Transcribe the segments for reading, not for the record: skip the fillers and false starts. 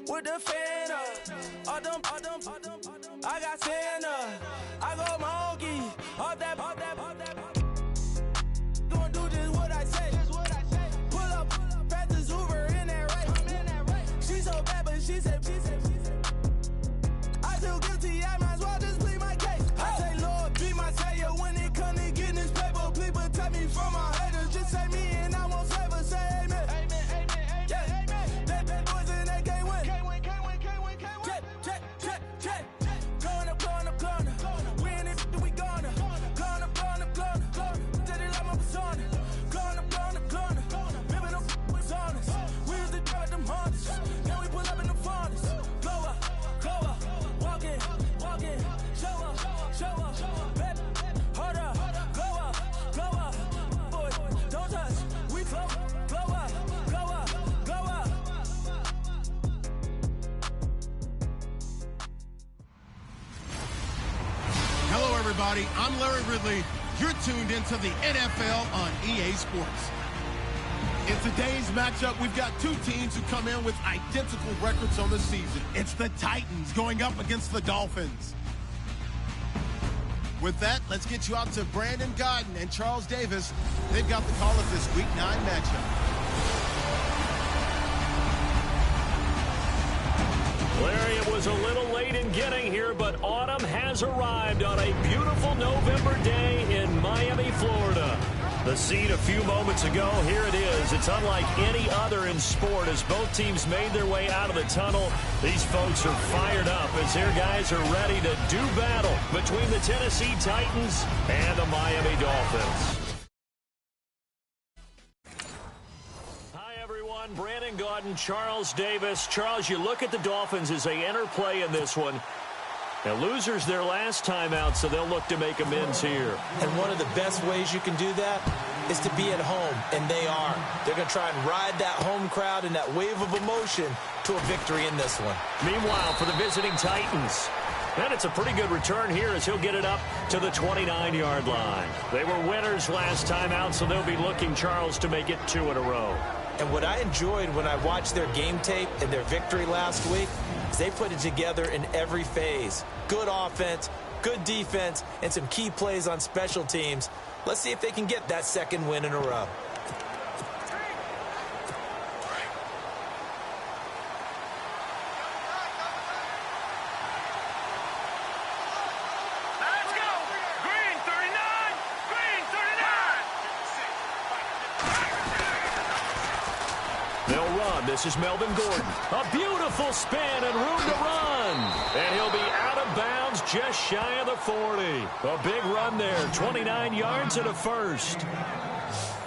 with the fan up. All them, I got Santa. I go monkey. All that. Don't do just what I say. Pull up, practice Uber in that race. She so bad, but she said. I feel guilty, I might as well just plead my case. I say, Lord, be my savior when it comes to getting this paper. Please protect me from my haters. Just say me and I won't slavor. Say amen. Yeah. That boys and they can't win. Check. Going up. We in it, we gonna. Going up. Till they like my persona. Going up. Living up with honest. We used to drive them Hondas. Now we pull up in the furnace. Glow up. Walking. Show up. Baby, hold up. Glow up. Boys, don't touch. We flow. Glow up. Hello, everybody. I'm Larry Ridley. You're tuned into the NFL on EA Sports. In today's matchup, we've got two teams who come in with identical records on the season. It's the Titans going up against the Dolphins. With that, let's get you out to Brandon Godden and Charles Davis. They've got the call of this Week 9 matchup. Larry, it was a little late in getting here, but autumn has arrived on a beautiful November day in Miami, Florida. The scene a few moments ago, here it is. It's unlike any other in sport as both teams made their way out of the tunnel. These folks are fired up as their guys are ready to do battle between the Tennessee Titans and the Miami Dolphins. Brandon Gaudin, Charles Davis. Charles, you look at the Dolphins as they enter play in this one. Now, losers their last time out, so they'll look to make amends here. And one of the best ways you can do that is to be at home, and they are. They're going to try and ride that home crowd and that wave of emotion to a victory in this one. Meanwhile, for the visiting Titans, and it's a pretty good return here as he'll get it up to the 29-yard line. They were winners last time out, so they'll be looking, Charles, to make it 2 in a row. And what I enjoyed when I watched their game tape and their victory last week is they put it together in every phase. Good offense, good defense, and some key plays on special teams. Let's see if they can get that second win in a row. This is Melvin Gordon. A beautiful spin and room to run. And he'll be out of bounds just shy of the 40. A big run there. 29 yards and a first.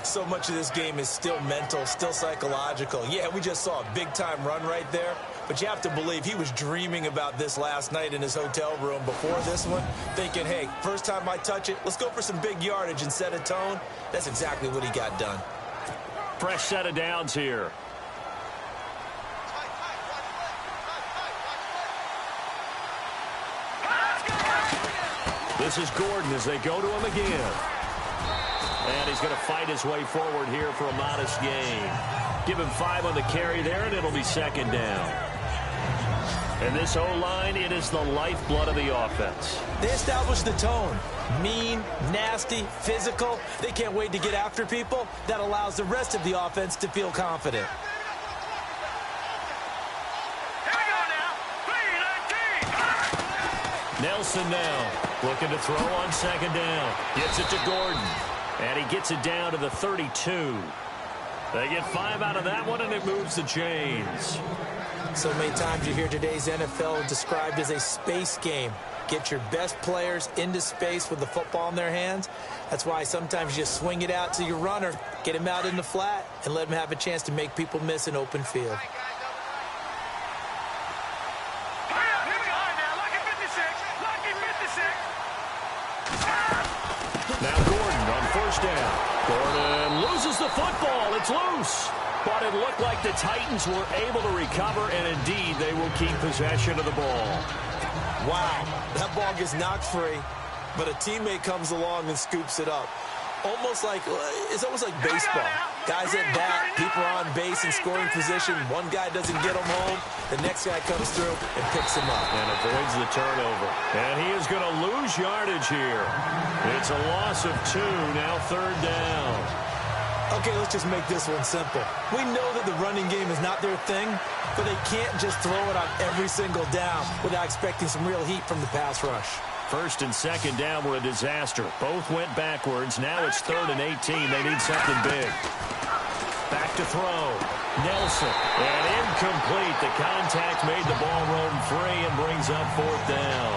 So much of this game is still mental, still psychological. Yeah, we just saw a big-time run right there. But you have to believe he was dreaming about this last night in his hotel room before this one, thinking, hey, first time I touch it, let's go for some big yardage and set a tone. That's exactly what he got done. Fresh set of downs here. This is Gordon as they go to him again. And he's going to fight his way forward here for a modest gain. Give him 5 on the carry there, and it'll be second down. And this O-line, it is the lifeblood of the offense. They establish the tone. Mean, nasty, physical. They can't wait to get after people. That allows the rest of the offense to feel confident. Nelson now looking to throw on second down. Gets it to Gordon. And he gets it down to the 32. They get 5 out of that one, and it moves the chains. So many times you hear today's NFL described as a space game. Get your best players into space with the football in their hands. That's why sometimes you swing it out to your runner, get him out in the flat, and let him have a chance to make people miss an open field. Now Gordon on first down. Gordon loses the football. It's loose. But it looked like the Titans were able to recover, and indeed they will keep possession of the ball. Wow, that ball gets knocked free, but a teammate comes along and scoops it up. It's almost like baseball. Guys at bat, people are on base in scoring position. One guy doesn't get him home. The next guy comes through and picks him up. And avoids the turnover. And he is going to lose yardage here. It's a loss of 2, now 3rd down. Okay, let's just make this one simple. We know that the running game is not their thing, but they can't just throw it on every single down without expecting some real heat from the pass rush. 1st and 2nd down were a disaster. Both went backwards. Now it's 3rd and 18. They need something big. Back to throw. Nelson. And incomplete. The contact made the ball roam free and brings up 4th down.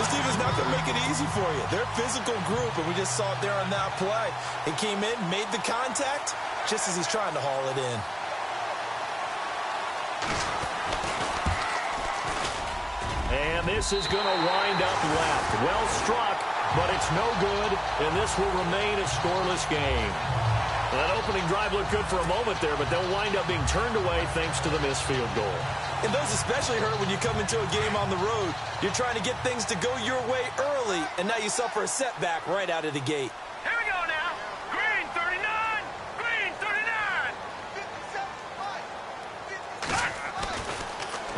This team is not going to make it easy for you. They're a physical group, and we just saw it there on that play. He came in, made the contact, just as he's trying to haul it in. And this is going to wind up left. Well struck, but it's no good, and this will remain a scoreless game. That opening drive looked good for a moment there, but they'll wind up being turned away thanks to the missed field goal. And those especially hurt when you come into a game on the road. You're trying to get things to go your way early, and now you suffer a setback right out of the gate. Here we go now. Green 39. Green 39.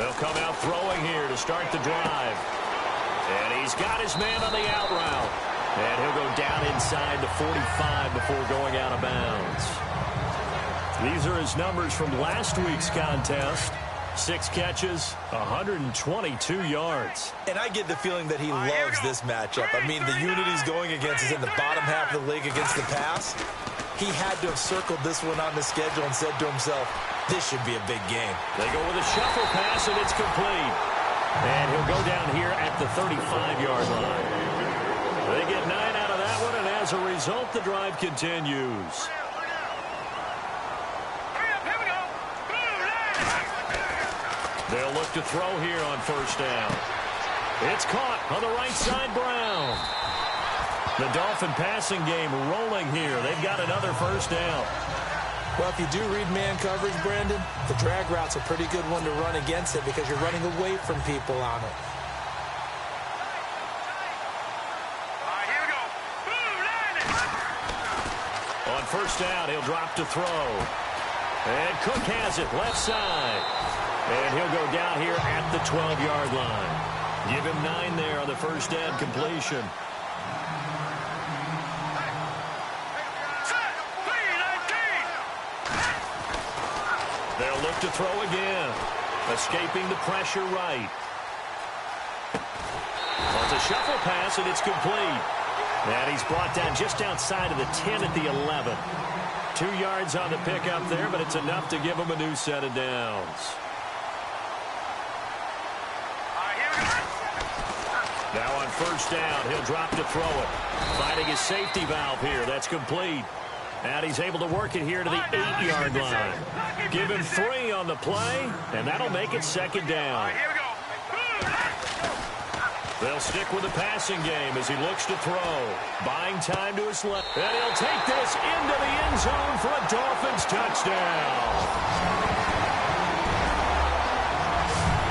They'll come out throwing here to start the drive. And he's got his man on the out route. And he'll go down inside the 45 before going out of bounds. These are his numbers from last week's contest. 6 catches, 122 yards. And I get the feeling that he loves this matchup. I mean, the unit he's going against is in the bottom half of the league against the pass. He had to have circled this one on the schedule and said to himself, this should be a big game. They go with a shuffle pass, and it's complete. And he'll go down here at the 35-yard line. They get 9 out of that one, and as a result, the drive continues. They'll look to throw here on 1st down. It's caught on the right side, Brown. The Dolphin passing game rolling here. They've got another 1st down. Well, if you do read man coverage, Brandon, the drag route's a pretty good one to run against it because you're running away from people on it. On 1st down, he'll drop to throw. And Cook has it left side. And he'll go down here at the 12-yard line. Give him 9 there on the 1st down completion. They'll look to throw again. Escaping the pressure right. Well, it's a shuffle pass, and it's complete. And he's brought down just outside of the 10 at the 11. 2 yards on the pickup there, but it's enough to give him a new set of downs. Now on 1st down, he'll drop to throw it. Finding his safety valve here. That's complete. And he's able to work it here to the 8-yard line. Give him 3 on the play, and that'll make it 2nd down. They'll stick with the passing game as he looks to throw. Buying time to his left. And he'll take this into the end zone for a Dolphins touchdown.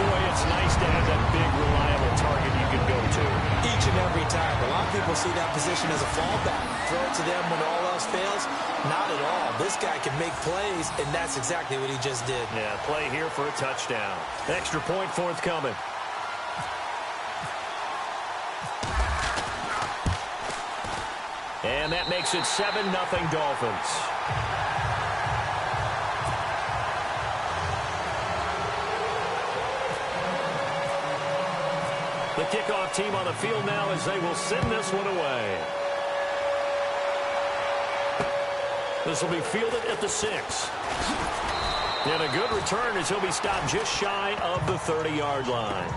Boy, it's nice to have that big, reliable target you can go to. Each and every time. A lot of people see that position as a fallback. Throw it to them when all else fails. Not at all. This guy can make plays, and that's exactly what he just did. Yeah, play here for a touchdown. Extra point forthcoming. And that makes it 7-0 Dolphins. The kickoff team on the field now as they will send this one away. This will be fielded at the 6. And a good return as he'll be stopped just shy of the 30-yard line.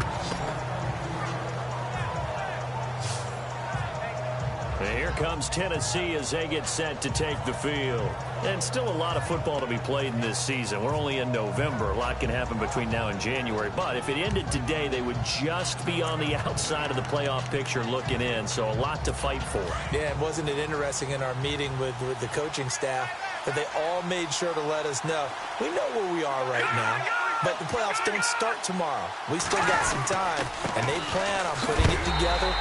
And here comes Tennessee as they get set to take the field. And still a lot of football to be played in this season. We're only in November. A lot can happen between now and January. But if it ended today, they would just be on the outside of the playoff picture looking in. So a lot to fight for. Yeah, and wasn't it interesting in our meeting with the coaching staff that they all made sure to let us know, we know where we are right now, but the playoffs don't start tomorrow. We still got some time, and they plan on putting it together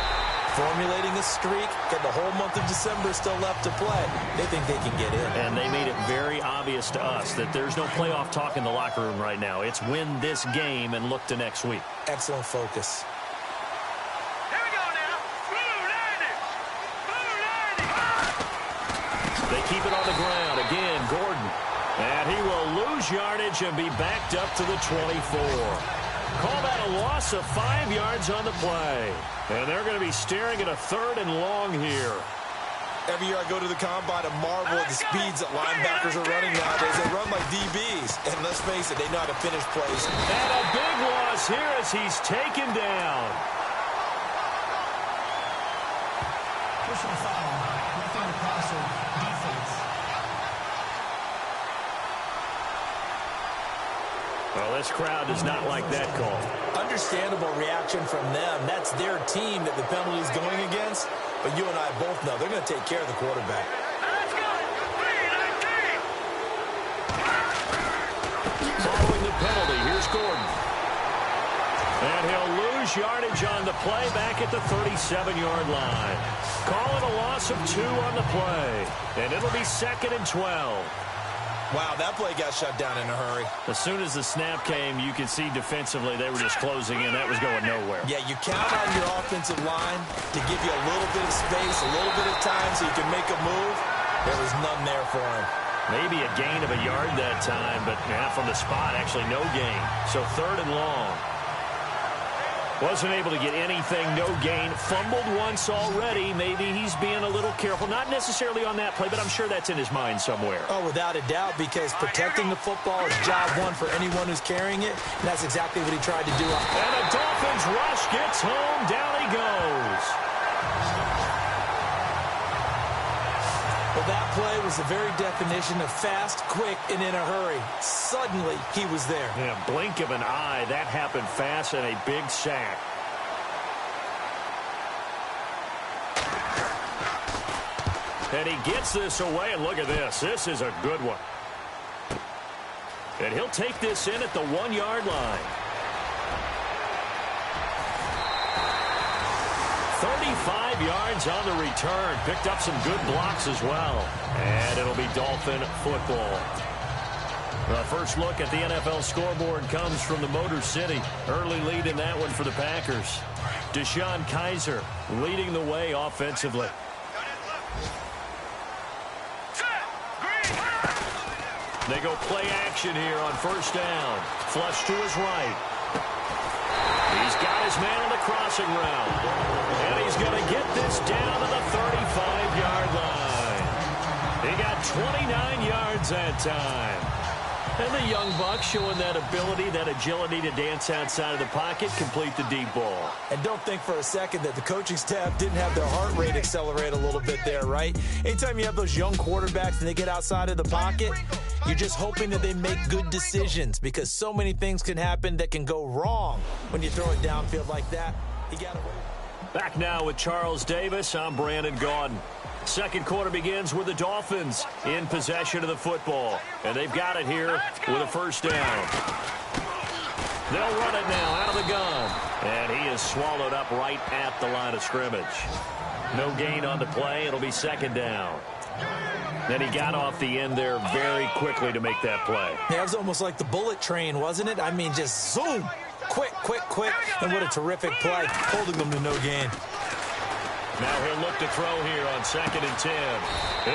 formulating a streak, got the whole month of December still left to play. They think they can get in. And they made it very obvious to us that there's no playoff talk in the locker room right now. It's win this game and look to next week. Excellent focus. Here we go now. They keep it on the ground. Again, Gordon. And he will lose yardage and be backed up to the 24. Call that a loss of 5 yards on the play. And they're going to be staring at a 3rd and long here. Every year I go to the combine and marvel at the speeds that linebackers are running nowadays. They run like DBs. And let's face it, they know how to finish plays. And a big loss here as he's taken down. Personal foul. Nothing to pass or defense. Well, this crowd does not like that call. Understandable reaction from them. That's their team that the penalty is going against. But you and I both know they're going to take care of the quarterback. Let's go. 3-19. Following the penalty, here's Gordon. And he'll lose yardage on the play back at the 37-yard line. Call it a loss of 2 on the play. And it'll be 2nd and 12. Wow, that play got shut down in a hurry. As soon as the snap came, you could see defensively they were just closing in. That was going nowhere. Yeah, you count on your offensive line to give you a little bit of space, a little bit of time so you can make a move. There was none there for him. Maybe a gain of a yard that time, but from the spot, actually no gain. So 3rd and long. Wasn't able to get anything, no gain. Fumbled once already. Maybe he's being a little careful. Not necessarily on that play, but I'm sure that's in his mind somewhere. Oh, without a doubt, because protecting the football is job one for anyone who's carrying it, and that's exactly what he tried to do. And a Dolphins rush gets home. Down he goes. Well, that play was the very definition of fast, quick, and in a hurry. Suddenly, he was there. Yeah, blink of an eye. That happened fast and a big sack. And he gets this away, and look at this. This is a good one. And he'll take this in at the 1-yard line. 35 yards on the return. Picked up some good blocks as well. And it'll be Dolphin football. The first look at the NFL scoreboard comes from the Motor City. Early lead in that one for the Packers. Deshaun Kaiser leading the way offensively. They go play action here on 1st down. Flush to his right. He's got his man on the crossing route. And he's going to get this down to the 35-yard line. He got 29 yards that time. And the young buck showing that ability, that agility to dance outside of the pocket, complete the deep ball. And don't think for a second that the coaching staff didn't have their heart rate accelerate a little bit there, right? Anytime you have those young quarterbacks and they get outside of the pocket, you're just hoping that they make good decisions because so many things can happen that can go wrong when you throw it downfield like that. He got away. Back now with Charles Davis, I'm Brandon Gaudin. Second quarter begins with the Dolphins in possession of the football. And they've got it here with a 1st down. They'll run it now out of the gun. And he is swallowed up right at the line of scrimmage. No gain on the play. It'll be 2nd down. Then he got off the end there very quickly to make that play. Yeah, it was almost like the bullet train, wasn't it? I mean, just zoom. Quick, quick, quick. And what a terrific play, holding them to no gain. Now he'll look to throw here on 2nd and 10.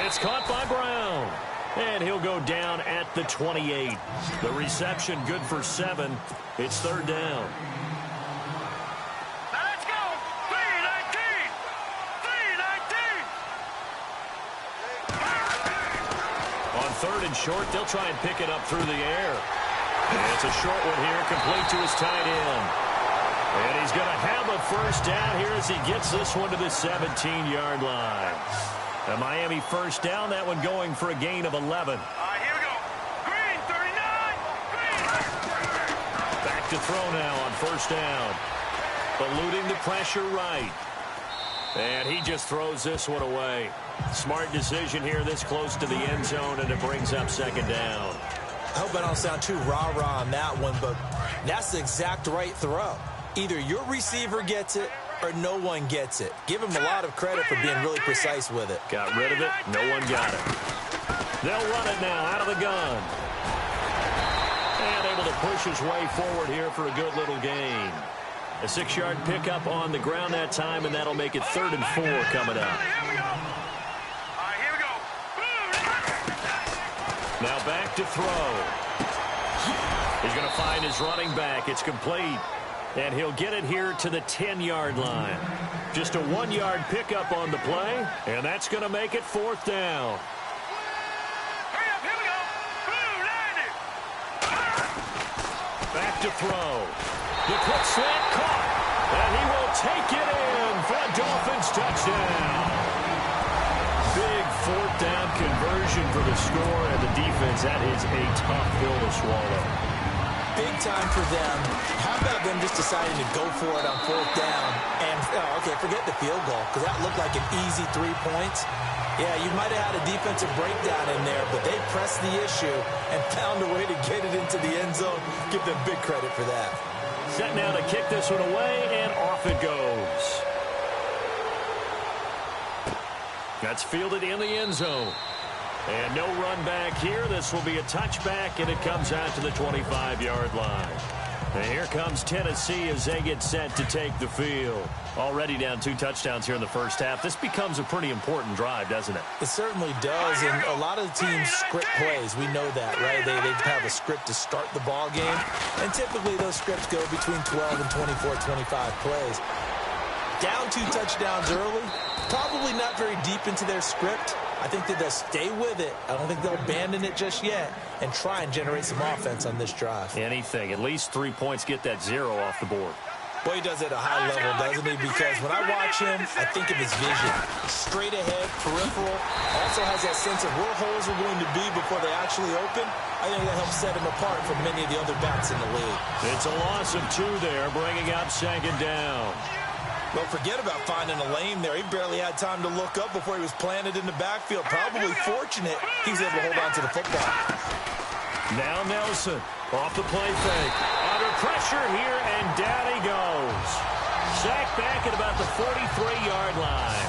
It's caught by Brown. And he'll go down at the 28. The reception good for 7. It's 3rd down. Let's go. 3-19. 3-19. On 3rd and short, they'll try and pick it up through the air. And it's a short one here, complete to his tight end. And he's going to have a 1st down here as he gets this one to the 17-yard line. The Miami 1st down, that one going for a gain of 11. Here we go. Green, 39. Green. Back to throw now on 1st down. Eluding the pressure right. And he just throws this one away. Smart decision here this close to the end zone, and it brings up 2nd down. I hope I don't sound too rah-rah on that one, but that's the exact right throw. Either your receiver gets it or no one gets it. Give him a lot of credit for being really precise with it. Got rid of it. No one got it. They'll run it now out of the gun. And able to push his way forward here for a good little gain. A 6-yard pickup on the ground that time, and that'll make it 3rd and 4 coming up. Now back to throw. He's going to find his running back. It's complete. And he'll get it here to the 10-yard line. Just a 1-yard pickup on the play, and that's going to make it 4th down. Back to throw. The quick slant caught, and he will take it in for a Dolphins touchdown. Big 4th down conversion for the score, and the defense, that is a tough pill to swallow. Big time for them. How about them just deciding to go for it on 4th down? And, okay, forget the field goal, because that looked like an easy 3 points. Yeah, you might have had a defensive breakdown in there, but they pressed the issue and found a way to get it into the end zone. Give them big credit for that. Set now to kick this one away, and off it goes. That's fielded in the end zone. And no run back here. This will be a touchback, and it comes out to the 25-yard line. And here comes Tennessee as they get set to take the field. Already down 2 touchdowns here in the first half. This becomes a pretty important drive, doesn't it? It certainly does, and a lot of the teams script plays. We know that, right? They have a script to start the ball game, and typically those scripts go between 12 and 24, 25 plays. Down 2 touchdowns early, probably not very deep into their script. I think that they'll stay with it. I don't think they'll abandon it just yet and try and generate some offense on this drive. Anything. At least 3 points, get that 0 off the board. Boy, he does it at a high level, doesn't he? Because when I watch him, I think of his vision. Straight ahead, peripheral. Also has that sense of where holes are going to be before they actually open. I think that helps set him apart from many of the other backs in the league. It's a loss of 2 there, bringing up 2nd down. Well, forget about finding a lane there. He barely had time to look up before he was planted in the backfield. Probably fortunate he was able to hold on to the football. Now Nelson off the play fake. Under pressure here, and down he goes. Sacked back at about the 43-yard line.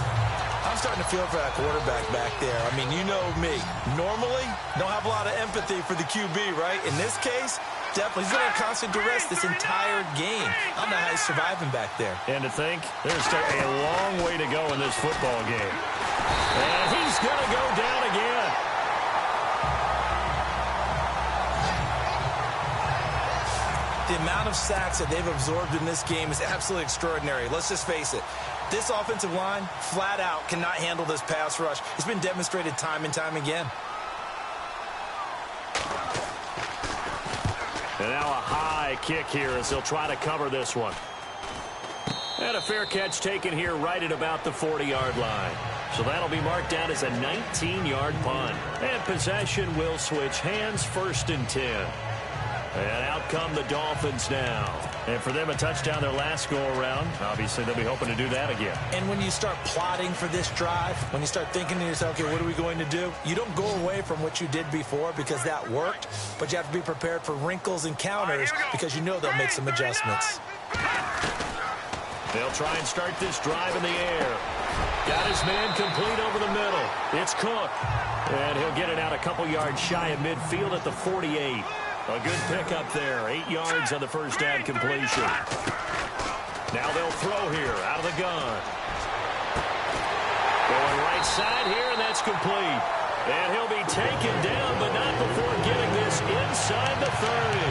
I'm starting to feel for that quarterback back there. I mean, you know me. Normally, don't have a lot of empathy for the QB, right? In this case, definitely. He's been on constant duress this entire game. I don't know how he's surviving back there. And to think, there's still a long way to go in this football game. And he's going to go down again. The amount of sacks that they've absorbed in this game is absolutely extraordinary. Let's just face it. This offensive line, flat out, cannot handle this pass rush. It's been demonstrated time and time again. And now a high kick here as they'll try to cover this one. And a fair catch taken here right at about the 40-yard line. So that'll be marked down as a 19-yard punt. And possession will switch hands, 1st and 10. And out come the Dolphins now. And for them, a touchdown their last go-around. Obviously, they'll be hoping to do that again. And when you start plotting for this drive, when you start thinking to yourself, okay, what are we going to do? You don't go away from what you did before because that worked, but you have to be prepared for wrinkles and counters because you know they'll make some adjustments. They'll try and start this drive in the air. Got his man complete over the middle. It's Cook. And he'll get it out a couple yards shy of midfield at the 48. A good pickup there. 8 yards on the 1st down completion. Now they'll throw here out of the gun. Going right side here, and that's complete. And he'll be taken down, but not before getting this inside the 30.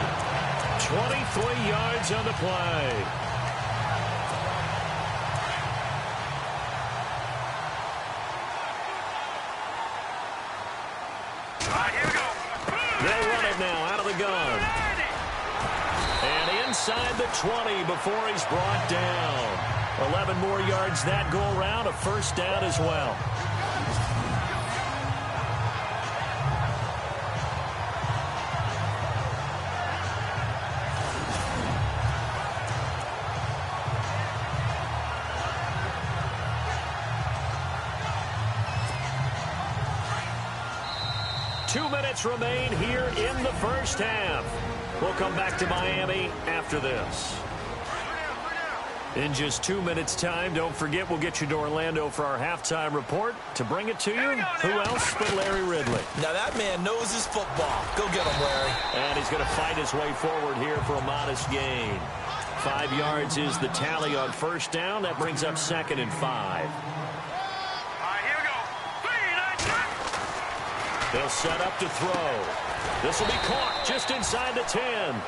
23 yards on the play. They'll run it now out of the gun. And inside the 20 before he's brought down. 11 more yards that go around, a 1st down as well. Remain here in the 1st half. We'll come back to Miami after this. In just 2 minutes' time, don't forget we'll get you to Orlando for our halftime report. To bring it to you, who else but Larry Ridley? Now that man knows his football. Go get him, Larry. And he's going to fight his way forward here for a modest gain. 5 yards is the tally on first down. That brings up 2nd and 5. Here we go. 3, 9, 10. They'll set up to throw. This will be caught just inside the 10.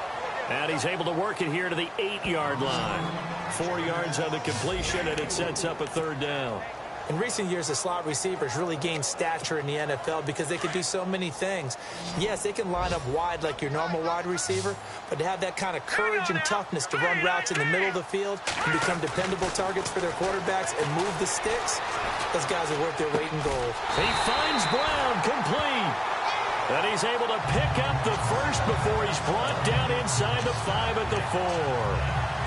And he's able to work it here to the 8-yard line. 4 yards on the completion, and it sets up a 3rd down. In recent years, the slot receivers really gained stature in the NFL because they can do so many things. Yes, they can line up wide like your normal wide receiver, but to have that kind of courage and toughness to run routes in the middle of the field and become dependable targets for their quarterbacks and move the sticks, those guys are worth their weight in gold. He finds Brown, complete. And he's able to pick up the first before he's brought down inside the 5 at the 4.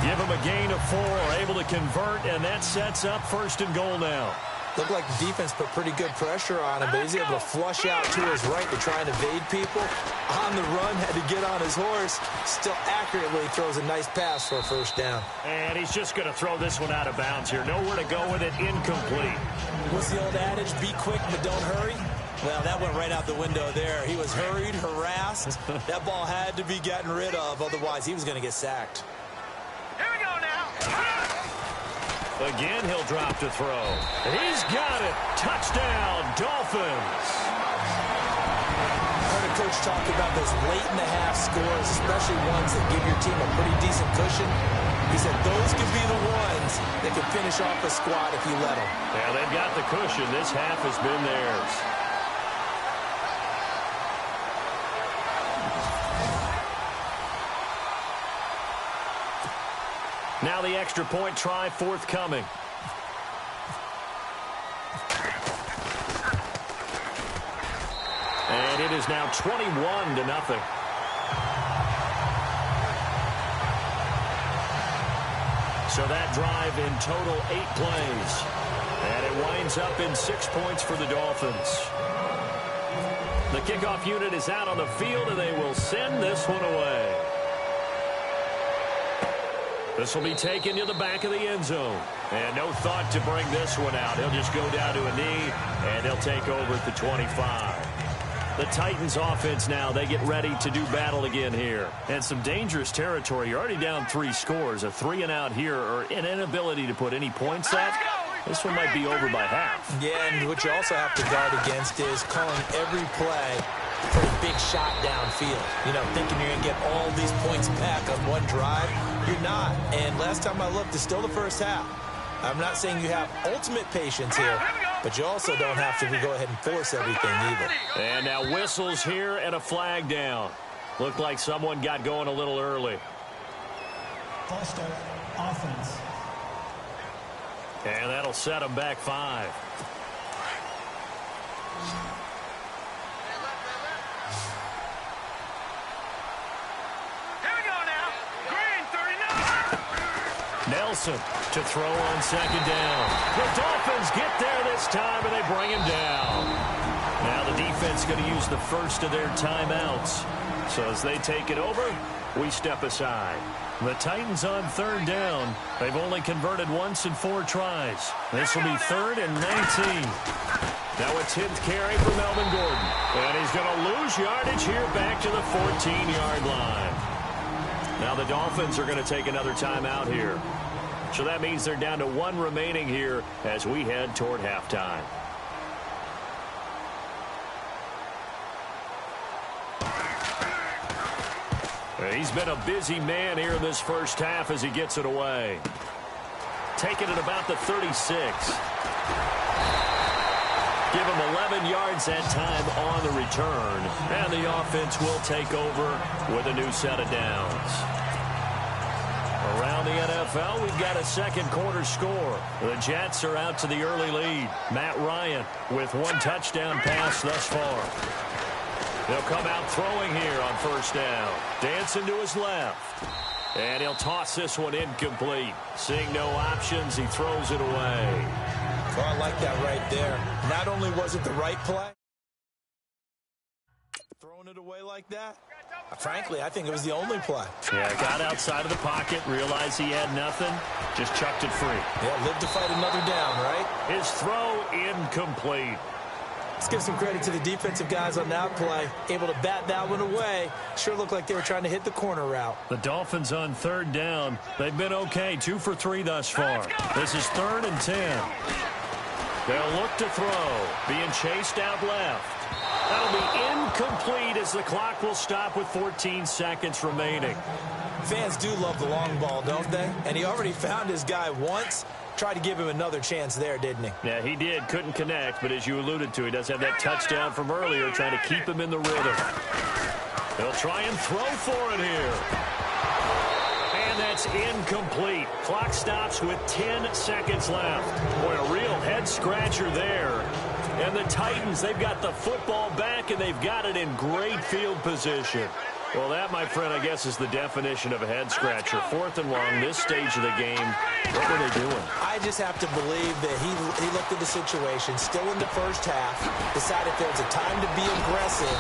Give him a gain of 4, able to convert, and that sets up 1st and goal now. Looked like the defense put pretty good pressure on him, but he's able to flush out to his right to try and evade people. On the run, had to get on his horse. Still accurately throws a nice pass for a 1st down. And he's just going to throw this one out of bounds here. Nowhere to go with it, incomplete. What's the old adage? Be quick, but don't hurry. Well, that went right out the window there. He was hurried, harassed. That ball had to be gotten rid of, otherwise he was going to get sacked. Here we go now. Again, he'll drop to throw. He's got it. Touchdown, Dolphins. I heard a coach talk about those late-in-the-half scores, especially ones that give your team a pretty decent cushion. He said those could be the ones that could finish off a squad if you let them. Yeah, they've got the cushion. This half has been theirs. Now the extra point try forthcoming. And it is now 21-0. So that drive in total 8 plays. And it winds up in 6 points for the Dolphins. The kickoff unit is out on the field, and they will send this one away. This will be taken to the back of the end zone. And no thought to bring this one out. He'll just go down to a knee, and they'll take over at the 25. The Titans offense now, they get ready to do battle again here. And some dangerous territory. You're already down 3 scores. A 3-and-out here, or an inability to put any points up. This one might be over by half. Yeah, and what you also have to guard against is calling every play for a big shot downfield. You know, thinking you're going to get all these points back on one drive. You're not. And last time I looked, it's still the first half. I'm not saying you have ultimate patience here, but you also don't have to go ahead and force everything either. And now whistles here and a flag down. Looked like someone got going a little early. False start, offense. And that'll set them back 5. Nelson to throw on 2nd down. The Dolphins get there this time, and they bring him down. Now the defense going to use the first of their timeouts. So as they take it over, we step aside. The Titans on 3rd down. They've only converted once in 4 tries. This will be 3rd and 19. Now a 10th carry for Melvin Gordon. And he's going to lose yardage here back to the 14-yard line. Now the Dolphins are going to take another timeout here. So that means they're down to 1 remaining here as we head toward halftime. He's been a busy man here in this first half as he gets it away. Taking it about the 36. Give him 11 yards that time on the return. And the offense will take over with a new set of downs. Around the NFL, we've got a second quarter score. The Jets are out to the early lead. Matt Ryan with 1 touchdown pass thus far. They'll come out throwing here on 1st down. Dancing to his left. And he'll toss this one incomplete. Seeing no options, he throws it away. Well, I like that right there. Not only was it the right play, throwing it away like that, Frankly, I think it was the only play. Yeah, got outside of the pocket, realized he had nothing, just chucked it free. Yeah, lived to fight another down, right? His throw incomplete. Let's give some credit to the defensive guys on that play. Able to bat that one away. Sure looked like they were trying to hit the corner route. The Dolphins on third down. They've been okay, 2 for 3 thus far. This is 3rd and 10. They'll look to throw. Being chased out left. That'll be incomplete as the clock will stop with 14 seconds remaining. Fans do love the long ball, don't they? And he already found his guy once. Tried to give him another chance there, didn't he? Yeah, he did. Couldn't connect, but as you alluded to, he does have that touchdown from earlier, trying to keep him in the rhythm. They'll try and throw for it here. And that's incomplete. Clock stops with 10 seconds left. Boy, a real head-scratcher there. And the Titans, they've got the football back, and they've got it in great field position. Well, that, my friend, I guess is the definition of a head-scratcher. 4th and long, this stage of the game. What were they doing? I just have to believe that he looked at the situation, still in the first half, decided if there was a time to be aggressive,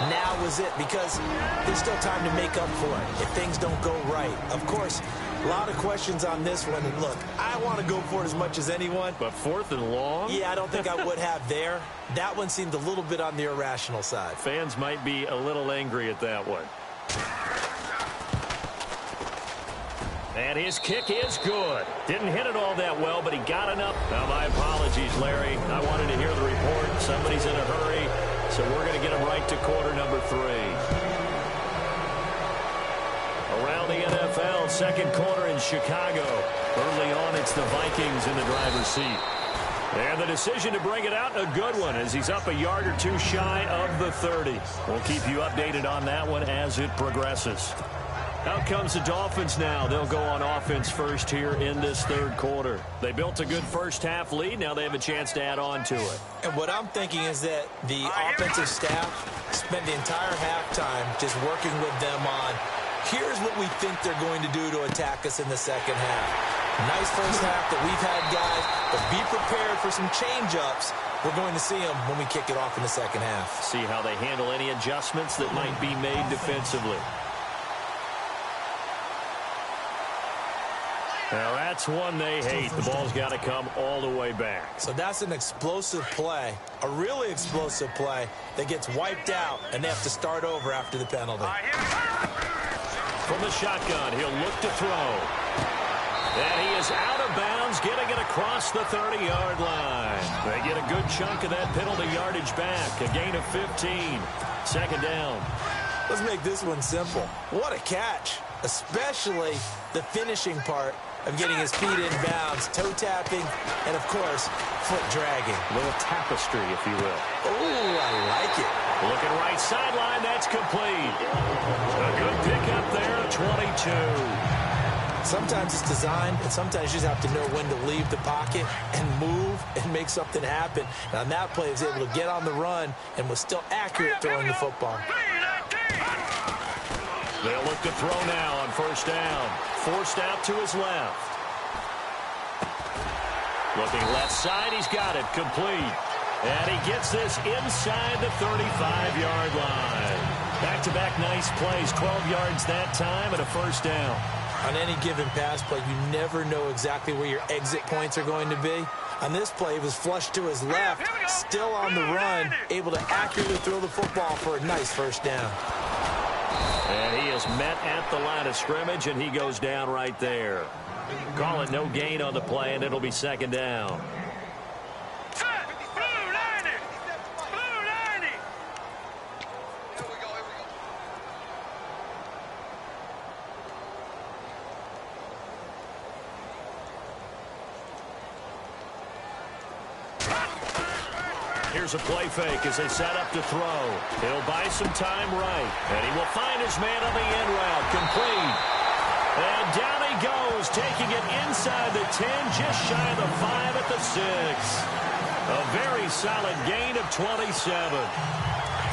now was it, because there's still time to make up for it if things don't go right. Of course, a lot of questions on this one, and look, I want to go for it as much as anyone. But 4th and long? Yeah, I don't think I would have there. That one seemed a little bit on the irrational side. Fans might be a little angry at that one. And his kick is good. Didn't hit it all that well, but he got enough. Now, my apologies, Larry. I wanted to hear the report. Somebody's in a hurry, so we're going to get him right to quarter number 3. Around the NFL, second quarter in Chicago. Early on, it's the Vikings in the driver's seat. And the decision to bring it out, a good one, as he's up a yard or 2 shy of the 30. We'll keep you updated on that one as it progresses. Out comes the Dolphins now. They'll go on offense first here in this third quarter. They built a good first-half lead. Now they have a chance to add on to it. And what I'm thinking is that the offensive staff spent the entire halftime just working with them on, here's what we think they're going to do to attack us in the second half. Nice first half that we've had, guys, but be prepared for some change-ups. We're going to see them when we kick it off in the second half. See how they handle any adjustments that might be made defensively. Now, that's one they hate. The ball's got to come all the way back. So that's an explosive play, a really explosive play that gets wiped out, and they have to start over after the penalty. From the shotgun, he'll look to throw. And he is out of bounds, getting it across the 30-yard line. They get a good chunk of that penalty yardage back, a gain of 15. Second down. Let's make this one simple. What a catch, especially the finishing part of getting his feet in bounds, toe tapping, and, of course, foot dragging. A little tapestry, if you will. Oh, I like it. Looking right sideline, that's complete. A good pickup there, 22. Sometimes it's designed, and sometimes you just have to know when to leave the pocket and move and make something happen. And on that play, he was able to get on the run and was still accurate throwing the football. They'll look to throw now on first down. Forced out to his left. Looking left side, he's got it, complete. And he gets this inside the 35-yard line. Back-to-back nice plays, 12 yards that time and a first down. On any given pass play, you never know exactly where your exit points are going to be. On this play, he was flushed to his left, still on the run, able to accurately throw the football for a nice first down. And he is met at the line of scrimmage, and he goes down right there. Call it no gain on the play, and it'll be second down. Here's a play fake as they set up to throw. He'll buy some time right. And he will find his man on the end route. Complete. And down he goes, taking it inside the 10, just shy of the 5 at the 6. A very solid gain of 27.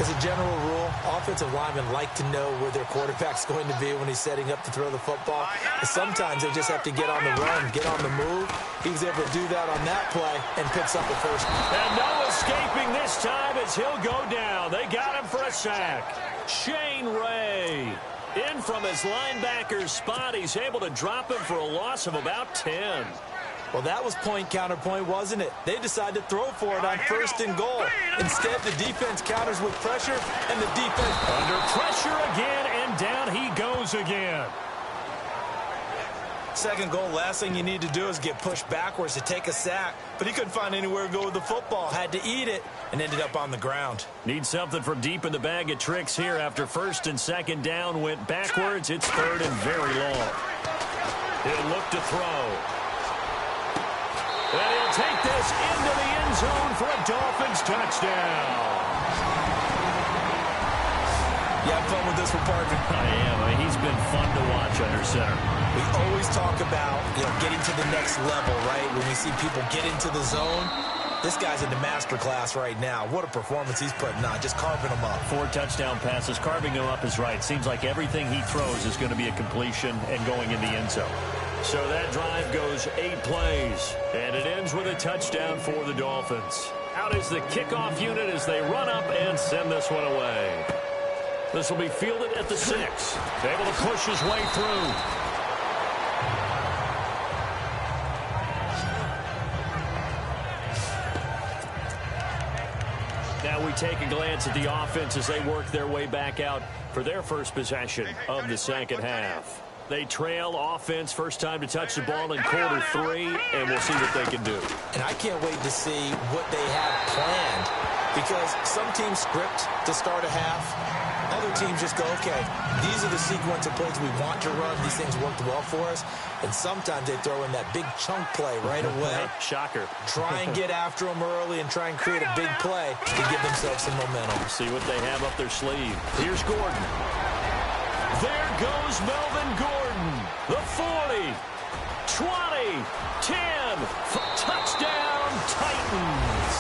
As a general rule, offensive linemen like to know where their quarterback's going to be when he's setting up to throw the football. And sometimes they just have to get on the run, get on the move. He was able to do that on that play and picks up a first. And no escaping this time as he'll go down. They got him for a sack. Shane Ray. In from his linebacker's spot, he's able to drop him for a loss of about 10. Well, that was point counterpoint, wasn't it? They decided to throw for it on first and goal. Instead, the defense counters with pressure, and the defense under pressure again, and down he goes again. Second goal, last thing you need to do is get pushed backwards to take a sack. But he couldn't find anywhere to go with the football. Had to eat it and ended up on the ground. Need something from deep in the bag of tricks here after first and second down went backwards. It's third and very long. He'll look to throw. And he'll take this into the end zone for a Dolphins touchdown. You have fun with this one, partner? I am. I mean, he's been fun to watch under center. We always talk about, getting to the next level, right? When we see people get into the zone, this guy's in the master class right now. What a performance he's putting on, just carving them up. 4 touchdown passes. Carving them up is right. Seems like everything he throws is going to be a completion and going in the end zone. So that drive goes 8 plays, and it ends with a touchdown for the Dolphins. Out is the kickoff unit as they run up and send this one away. This will be fielded at the 6. Able to push his way through. Now we take a glance at the offense as they work their way back out for their first possession of the second half. They trail offense, first time to touch the ball in quarter 3, and we'll see what they can do. And I can't wait to see what they have planned, because some teams script to start a half. Other teams just go, okay, these are the sequence of plays we want to run. These things worked well for us. And sometimes they throw in that big chunk play right away. Shocker. Try and get after them early and try and create a big play to give themselves some momentum. See what they have up their sleeve. Here's Gordon. There goes Melvin Gordon. The 40, 20, 10, touchdown Titans.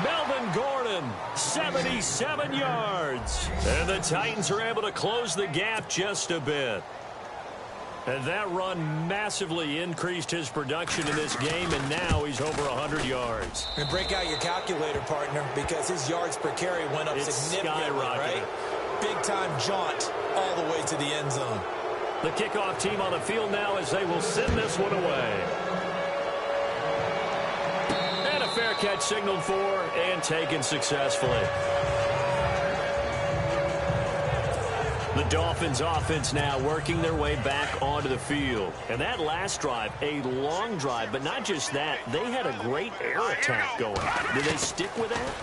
Melvin Gordon, 77 yards. And the Titans are able to close the gap just a bit. And that run massively increased his production in this game, and now he's over 100 yards. And break out your calculator, partner, because his yards per carry went up significantly, right? Big-time jaunt all the way to the end zone. The kickoff team on the field now as they will send this one away. And a fair catch signaled for and taken successfully. The Dolphins offense now working their way back onto the field. And that last drive, a long drive, but not just that, they had a great air attack going. Did they stick with that?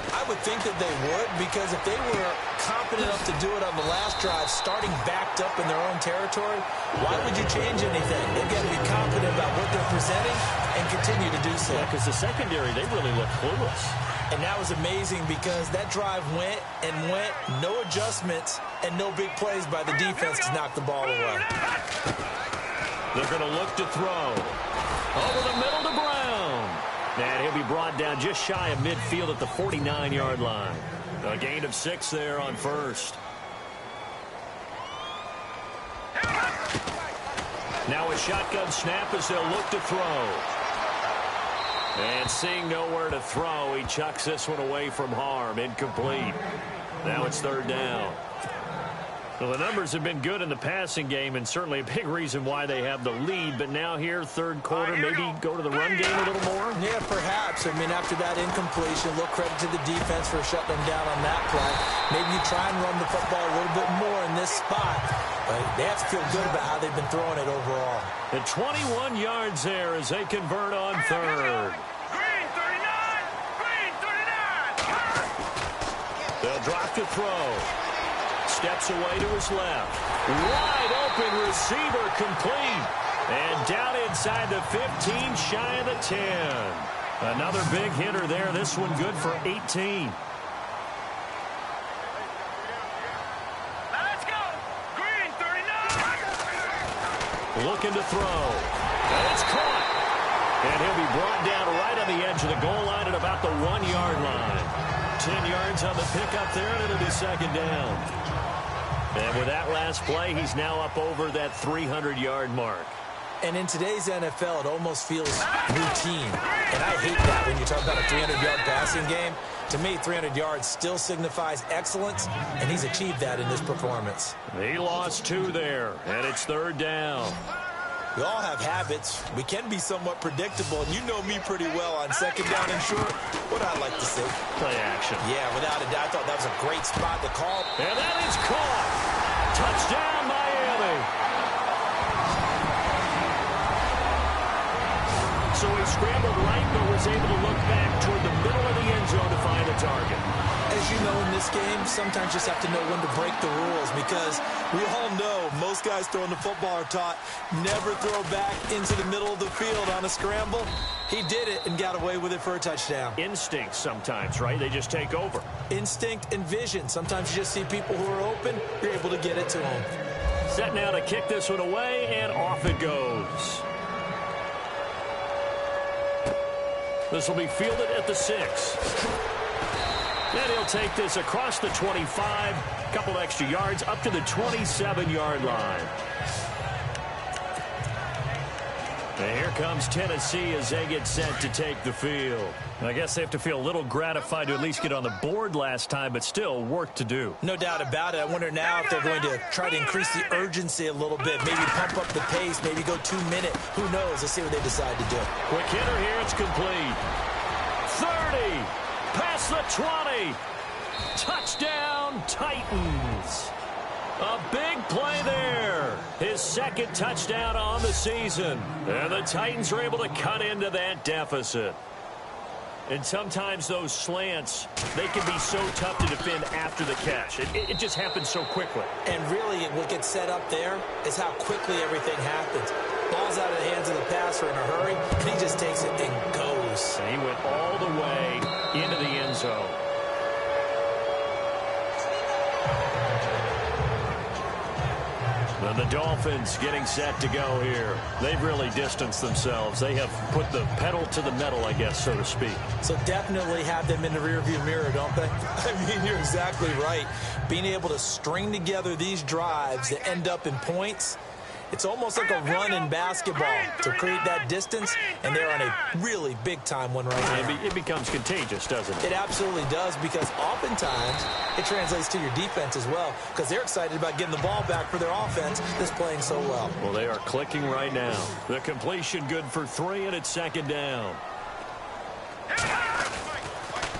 I would think that they would, because if they were confident enough to do it on the last drive, starting backed up in their own territory, why would you change anything? They've got to be confident about what they're presenting and continue to do so. Yeah, because the secondary, they really look clueless. And that was amazing because that drive went and went, no adjustments, and no big plays by the defense to knock the ball away. They're going to look to throw. Over the middle to Brown. And he'll be brought down just shy of midfield at the 49-yard line. A gain of 6 there on first. Now a shotgun snap as they'll look to throw. And seeing nowhere to throw, he chucks this one away from harm. Incomplete. Now it's third down. Well, the numbers have been good in the passing game, and certainly a big reason why they have the lead. But now here, third quarter, maybe go to the run game a little more? Yeah, perhaps. I mean, after that incompletion, a little credit to the defense for shutting them down on that play. Maybe you try and run the football a little bit more in this spot. But they have to feel good about how they've been throwing it overall. And 21 yards there as they convert on third. Green 39! Green 39! They'll drop to throw. Steps away to his left. Wide open receiver complete. And down inside the 15, shy of the 10. Another big hitter there. This one good for 18. Let's go! Green 39! Looking to throw. And it's caught. And he'll be brought down right on the edge of the goal line at about the 1-yard line. 10 yards on the pickup there, and it'll be second down. And with that last play, he's now up over that 300-yard mark. And in today's NFL, it almost feels routine. And I hate that when you talk about a 300-yard passing game. To me, 300 yards still signifies excellence, and he's achieved that in this performance. He lost 2 there, and it's third down. We all have habits. We can be somewhat predictable, and you know me pretty well on second down and short. What I like to see. Play action. Yeah, without a doubt. I thought that was a great spot to call. And that is caught. Touchdown, Miami. So he scrambled right, but was able to look back toward the middle of the end zone to find the target. As you know, in this game, sometimes you just have to know when to break the rules, because we all know most guys throwing the football are taught never throw back into the middle of the field on a scramble. He did it and got away with it for a touchdown. Instinct sometimes, right? They just take over. Instinct and vision. Sometimes you just see people who are open, you're able to get it to them. Set now to kick this one away, and off it goes. This will be fielded at the 6. And he'll take this across the 25, a couple extra yards, up to the 27-yard line. And here comes Tennessee as they get set to take the field. I guess they have to feel a little gratified to at least get on the board last time, but still work to do. No doubt about it. I wonder now if they're going to try to increase the urgency a little bit, maybe pump up the pace, maybe go 2 minute. Who knows? Let's see what they decide to do. Quick hitter here. It's complete. 30. Past the 20. Touchdown, Titans. A big play there. His second touchdown on the season. And the Titans are able to cut into that deficit. And sometimes those slants, they can be so tough to defend after the catch. It just happens so quickly. And really, what gets set up there is how quickly everything happens. Ball's out of the hands of the passer in a hurry, and he just takes it and goes. And he went all the way into the end zone. And the Dolphins getting set to go here. They've really distanced themselves. They have put the pedal to the metal, I guess, so to speak. So definitely have them in the rearview mirror, don't they? I mean, you're exactly right. Being able to string together these drives that end up in points, it's almost like a run in basketball to create that distance, and they're on a really big-time one right now. It becomes contagious, doesn't it? It absolutely does, because oftentimes it translates to your defense as well, because they're excited about getting the ball back for their offense that's playing so well. Well, they are clicking right now. The completion good for 3, and it's second down.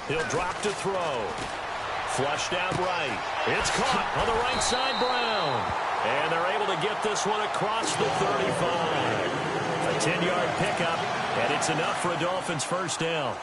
He'll drop to throw. Flushed out right. It's caught on the right side, Brown. And they're able to get this one across the 35. A 10-yard pickup, and it's enough for a Dolphins first down.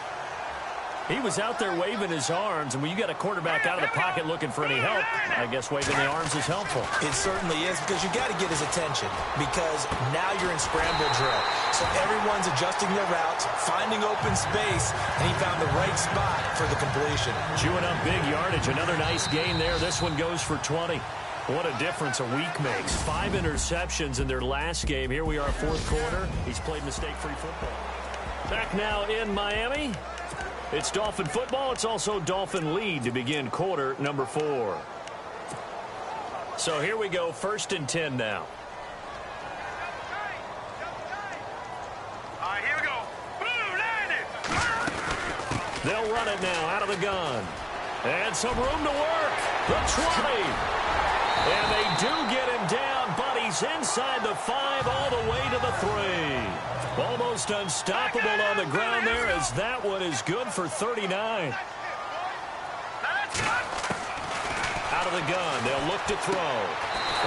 He was out there waving his arms, and when you got a quarterback out of the pocket looking for any help, I guess waving the arms is helpful. It certainly is, because you got to get his attention, because now you're in scramble drill. So everyone's adjusting their routes, finding open space, and he found the right spot for the completion. Chewing up big yardage. Another nice gain there. This one goes for 20. What a difference a week makes. 5 interceptions in their last game. Here we are, fourth quarter. He's played mistake-free football. Back now in Miami. It's Dolphin football. It's also Dolphin lead to begin quarter number 4. So here we go, 1st and 10 now. All right, here we go. Boom, landed. They'll run it now out of the gun. And some room to work. The 20. And they do get him down, but he's inside the 5 all the way to the 3. Almost unstoppable on the ground there, as that one is good for 39. Out of the gun, they'll look to throw.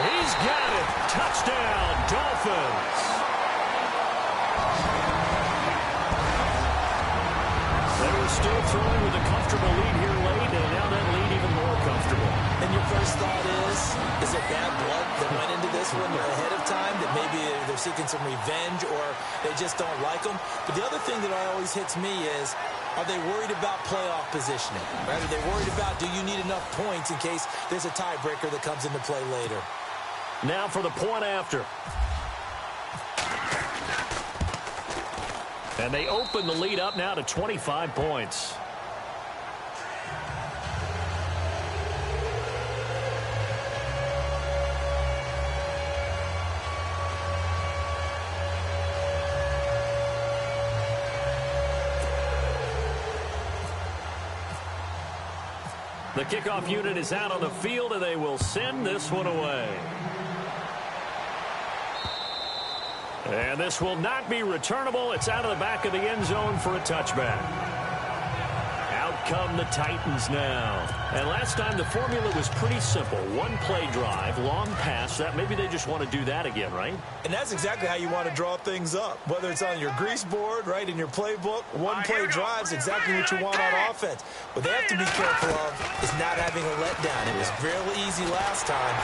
He's got it. Touchdown, Dolphins. They were still throwing with a comfortable lead here late, and now that lead even more comfortable. And your first thought is there bad blood that went into this one ahead of time, that maybe they're seeking some revenge or they just don't like them? But the other thing that always hits me is, are they worried about playoff positioning? Right? Are they worried about, do you need enough points in case there's a tiebreaker that comes into play later? Now for the point after. And they open the lead up now to 25 points. The kickoff unit is out on the field, and they will send this one away. And this will not be returnable. It's out of the back of the end zone for a touchback. Out come the Titans now. And last time the formula was pretty simple. One play drive, long pass. That maybe they just want to do that again, right? And that's exactly how you want to draw things up. Whether it's on your grease board, right, in your playbook, one play drive is exactly what you want on offense. What they have to be careful of is not having a letdown. It was fairly easy last time.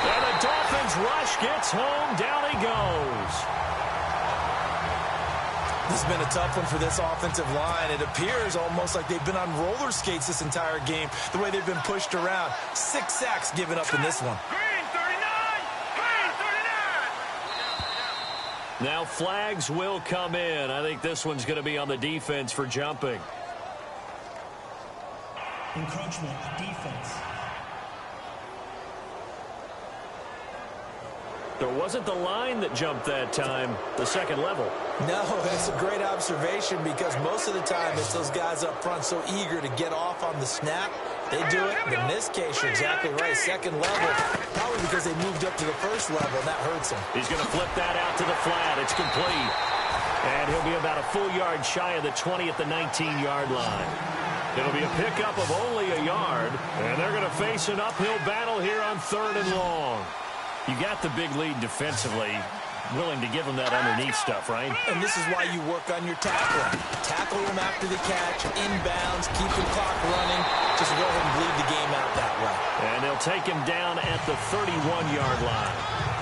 And the Dolphins rush gets home. Down he goes. This has been a tough one for this offensive line. It appears almost like they've been on roller skates this entire game, the way they've been pushed around. 6 sacks given up in this one. Green 39! Green 39! Now flags will come in. I think this one's going to be on the defense for jumping. Encroachment, defense. There wasn't the line that jumped that time, the second level. No, that's a great observation because most of the time it's those guys up front so eager to get off on the snap. They do it, but in this case, you're exactly right. Second level, probably because they moved up to the first level, and that hurts him. He's going to flip that out to the flat. It's complete. And he'll be about a full yard shy of the 20 at the 19-yard line. It'll be a pickup of only a yard, and they're going to face an uphill battle here on 3rd and long. You got the big lead defensively, willing to give them that underneath stuff, right? And this is why you work on your tackling. Tackle them after the catch, inbounds, keep the clock running. Just go ahead and bleed the game out that way. And they'll take him down at the 31-yard line.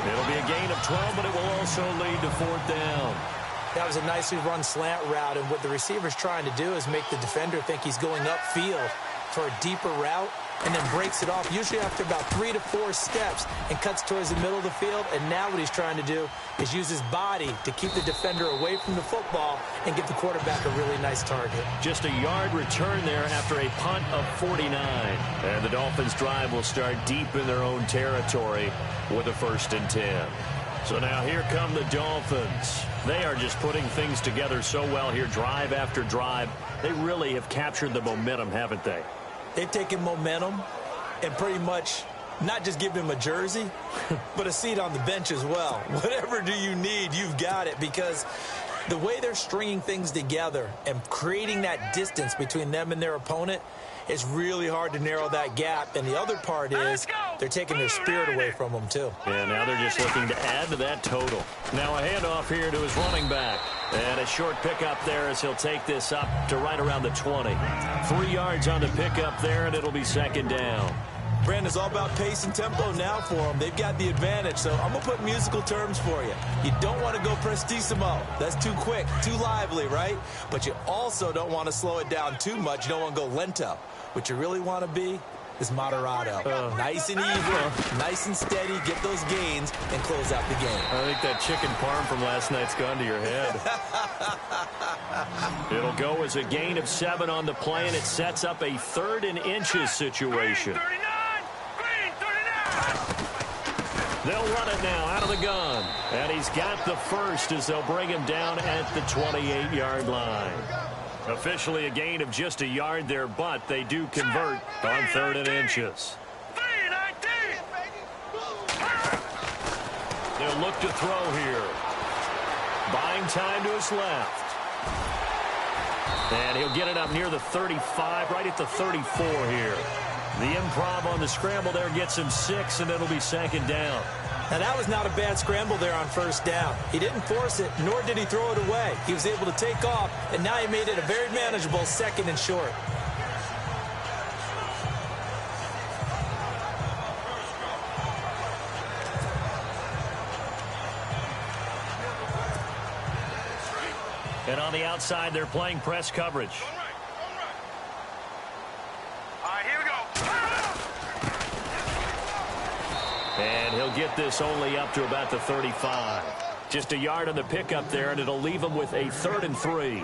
It'll be a gain of 12, but it will also lead to 4th down. That was a nicely run slant route, and what the receiver's trying to do is make the defender think he's going upfield for a deeper route, and then breaks it off, usually after about 3 to 4 steps, and cuts towards the middle of the field. And now what he's trying to do is use his body to keep the defender away from the football and give the quarterback a really nice target. Just a yard return there after a punt of 49. And the Dolphins' drive will start deep in their own territory with a 1st and 10. So now here come the Dolphins. They are just putting things together so well here, drive after drive. They really have captured the momentum, haven't they? They've taken momentum and pretty much not just given him a jersey, but a seat on the bench as well. Whatever do you need, you've got it, because the way they're stringing things together and creating that distance between them and their opponent, it's really hard to narrow that gap. And the other part is they're taking their spirit away from them, too. Yeah, now they're just looking to add to that total. Now a handoff here to his running back. And a short pickup there as he'll take this up to right around the 20. 3 yards on the pickup there, and it'll be 2nd down. Brandon's all about pace and tempo now for them. They've got the advantage, so I'm going to put musical terms for you. You don't want to go prestissimo. That's too quick, too lively, right? But you also don't want to slow it down too much. You don't want to go lento. What you really want to be is moderato. Nice and even, nice and steady, get those gains, and close out the game. I think that chicken parm from last night's gone to your head. It'll go as a gain of 7 on the play, and it sets up a 3rd and inches situation. Green 39! They'll run it now out of the gun. And he's got the first as they'll bring him down at the 28-yard line. Officially a gain of just a yard there, but they do convert on 3rd and inches. They'll look to throw here. Buying time to his left. And he'll get it up near the 35, right at the 34 here. The improv on the scramble there gets him 6, and it'll be 2nd down. Now, that was not a bad scramble there on 1st down. He didn't force it, nor did he throw it away. He was able to take off, and now he made it a very manageable 2nd and short. And on the outside, they're playing press coverage. All right, here we go. And he'll get this only up to about the 35. Just a yard on the pickup there, and it'll leave him with a 3rd and 3.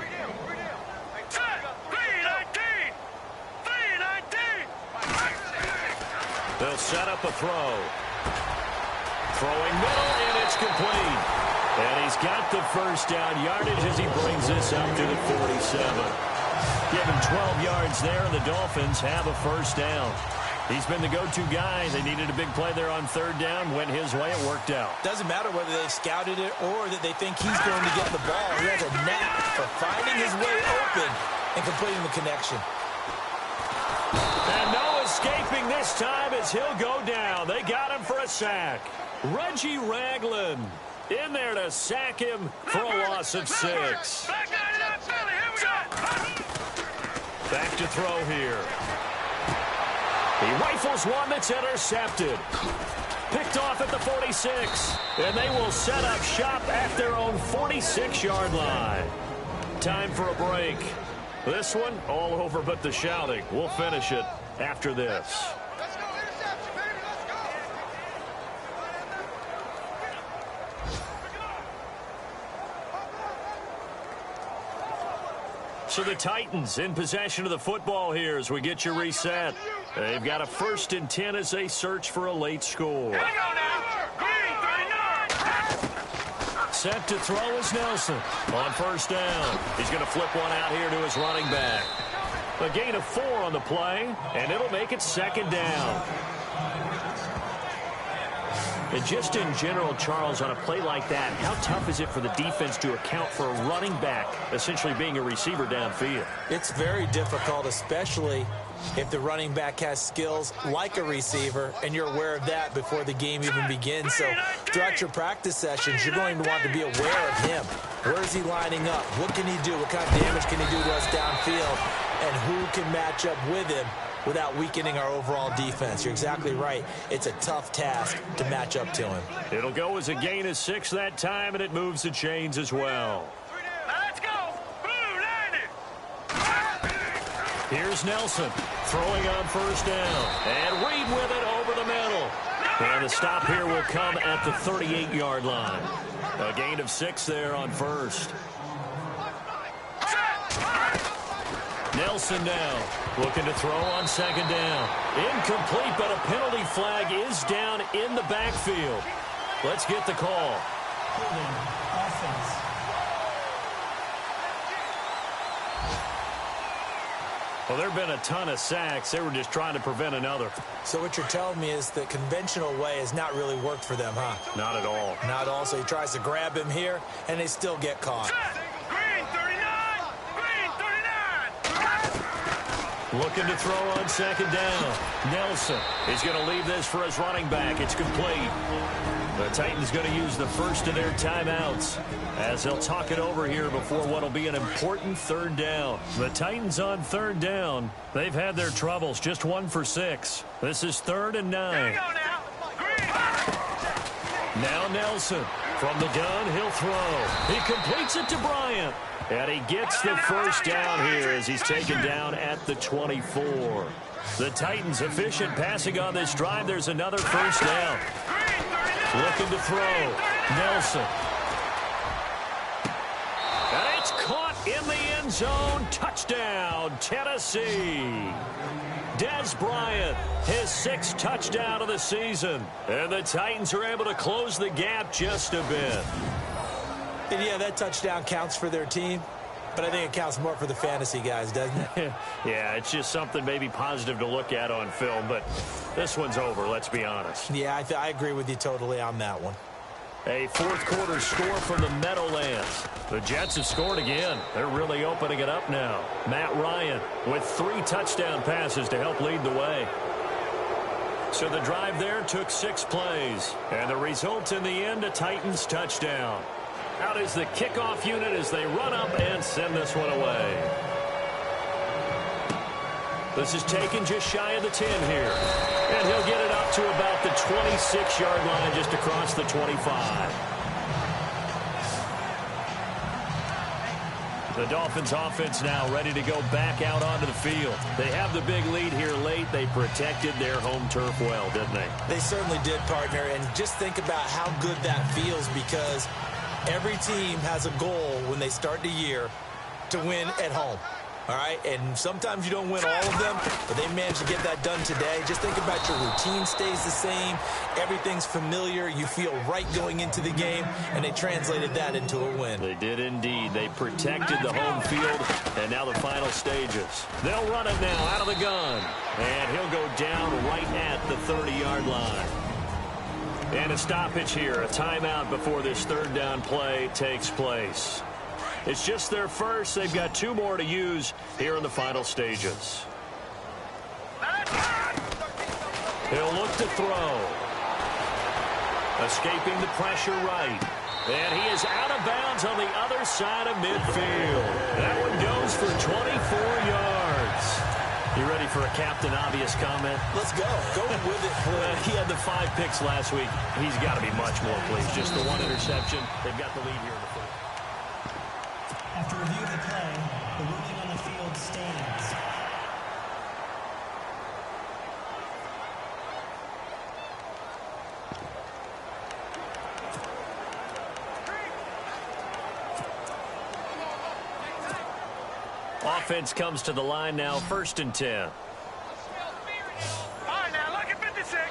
They'll set up a throw. Throwing middle, and it's complete. And he's got the 1st down yardage as he brings this up to the 47. Give him 12 yards there, and the Dolphins have a first down. He's been the go-to guy. They needed a big play there on third down. Went his way. It worked out. Doesn't matter whether they scouted it or that they think he's going to get the ball. He has a knack for finding his way open and completing the connection. And no escaping this time as he'll go down. They got him for a sack. Reggie Ragland in there to sack him for a loss of 6. Back to throw here. He rifles one that's intercepted. Picked off at the 46. And they will set up shop at their own 46-yard line. Time for a break. This one, all over but the shouting. We'll finish it after this. Let's go, interception, baby, let's go. So the Titans in possession of the football here as we get you reset. They've got a 1st and 10 as they search for a late score. Here we go now. Green, 39. Set to throw is Nelson on first down. He's going to flip one out here to his running back. A gain of 4 on the play, and it'll make it 2nd down. And just in general, Charles, on a play like that, how tough is it for the defense to account for a running back essentially being a receiver downfield? It's very difficult, especially if the running back has skills like a receiver, and you're aware of that before the game even begins. So throughout your practice sessions, you're going to want to be aware of him. Where is he lining up? What can he do? What kind of damage can he do to us downfield? And who can match up with him without weakening our overall defense? You're exactly right. It's a tough task to match up to him. It'll go as a gain of 6 that time, and it moves the chains as well. Let's go. Blue, 90. Here's Nelson throwing on first down. And Reed with it over the middle. And the stop here will come at the 38-yard line. A gain of 6 there on first. Nelson now looking to throw on 2nd down. Incomplete, but a penalty flag is down in the backfield. Let's get the call. Holding offense. Well, there have been a ton of sacks. They were just trying to prevent another. So what you're telling me is the conventional way has not really worked for them, huh? Not at all. Not at all. So he tries to grab him here, and they still get caught. Green, 39. Green, 39. Looking to throw on 2nd down. Nelson is going to leave this for his running back. It's complete. The Titans going to use the first of their timeouts as they'll talk it over here before what will be an important 3rd down. The Titans on 3rd down. They've had their troubles, just 1 for 6. This is 3rd and 9. Here we go now. Green. Now Nelson from the gun, he'll throw. He completes it to Bryant. And he gets the first down here as he's taken down at the 24. The Titans efficient passing on this drive. There's another first down. Looking to throw. Nelson. And it's caught in the end zone. Touchdown, Tennessee. Des Bryant, his 6th touchdown of the season. And the Titans are able to close the gap just a bit. And yeah, that touchdown counts for their team, but I think it counts more for the fantasy guys, doesn't it? Yeah, it's just something maybe positive to look at on film, but this one's over, let's be honest. Yeah, I agree with you totally on that one. A 4th quarter score from the Meadowlands. The Jets have scored again. They're really opening it up now. Matt Ryan with 3 touchdown passes to help lead the way. So the drive there took 6 plays, and the result in the end, a Titans touchdown. Out is the kickoff unit as they run up and send this one away. This is taken just shy of the 10 here. And he'll get it up to about the 26-yard line just across the 25. The Dolphins offense now ready to go back out onto the field. They have the big lead here late. They protected their home turf well, didn't they? They certainly did, partner. And just think about how good that feels, because every team has a goal when they start the year to win at home. All right, and sometimes you don't win all of them, but they managed to get that done today. Just think about your routine stays the same. Everything's familiar. You feel right going into the game, and they translated that into a win. They did indeed. They protected the home field, and now the final stages. They'll run it now out of the gun, and he'll go down right at the 30-yard line. And a stoppage here, a timeout before this third down play takes place. It's just their first. They've got 2 more to use here in the final stages. He'll look to throw. Escaping the pressure right. And he is out of bounds on the other side of midfield. That one goes for 24 yards. You ready for a Captain Obvious comment? Let's go. Go with it, please. He had the 5 picks last week. He's got to be much more pleased. Just the 1 interception. They've got the lead here in the fourth. After review of the play, the ruling on the field stands. Offense comes to the line now, 1st and 10. All right, now, look at 56.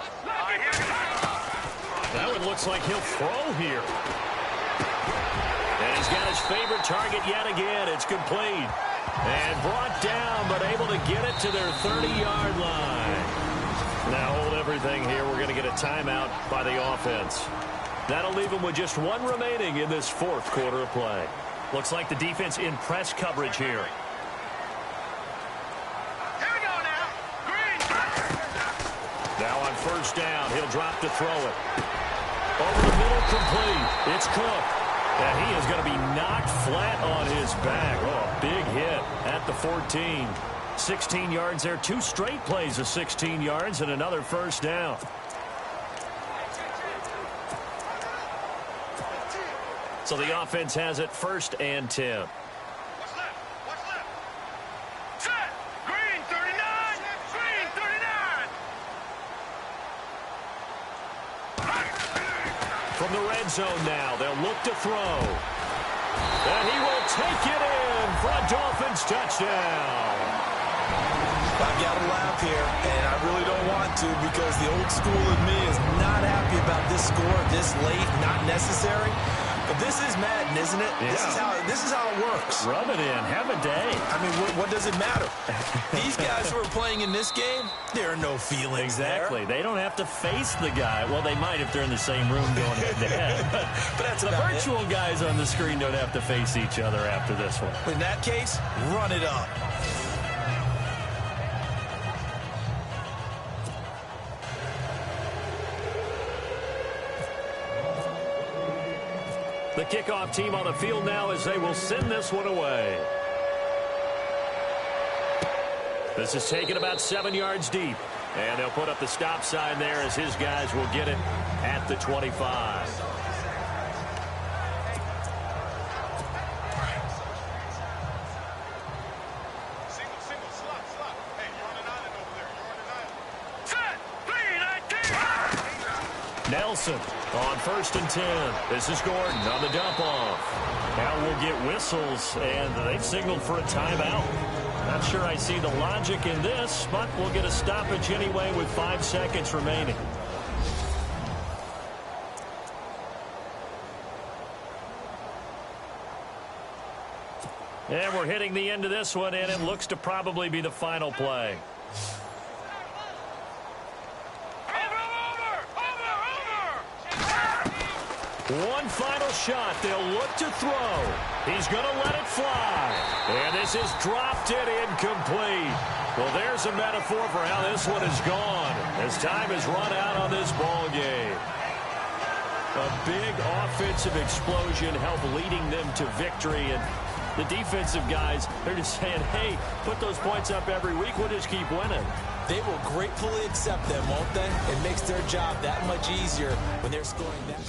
That one looks like he'll throw here. And he's got his favorite target yet again. It's complete. And brought down, but able to get it to their 30-yard line. Now hold everything here. We're going to get a timeout by the offense. That'll leave them with just 1 remaining in this 4th quarter of play. Looks like the defense in press coverage here. Here we go now. Green. Now on 1st down, he'll drop to throw it. Over the middle, complete. It's Cook. And he is going to be knocked flat on his back. Oh, big hit at the 14. 16 yards there. 2 straight plays of 16 yards and another 1st down. So the offense has it 1st and 10. What's left? What's left? Set. Green 39. Green 39. From the red zone now, they'll look to throw. And he will take it in for a Dolphins touchdown. I've got to laugh here, and I really don't want to because the old school in me is not happy about this score this late, not necessary. But this is Madden, isn't it? Yeah. This is how it works. Rub it in. Have a day. I mean, what does it matter? These guys who are playing in this game, there are no feelings Exactly. there. They don't have to face the guy. Well, they might if they're in the same room going head-to-head. But that's the about virtual it. guys on the screen don't have to face each other after this one. In that case, run it up. The kickoff team on the field now as they will send this one away. This is taken about 7 yards deep. And they'll put up the stop sign there as his guys will get it at the 25. Single, slot. Hey, you're on an island over there. You're on an island. Set. 3, 19. Nelson on 1st and 10. This is Gordon on the dump off. Now we'll get whistles, and they've signaled for a timeout. Not sure I see the logic in this, but we'll get a stoppage anyway with 5 seconds remaining. And we're hitting the end of this one, and it looks to probably be the final play. One final shot. They'll look to throw. He's going to let it fly. And this is dropped it incomplete. Well, there's a metaphor for how this one is gone as time has run out on this ball game. A big offensive explosion helped leading them to victory. And the defensive guys, they're just saying, hey, put those points up every week. We'll just keep winning. They will gratefully accept them, won't they? It makes their job that much easier when they're scoring that.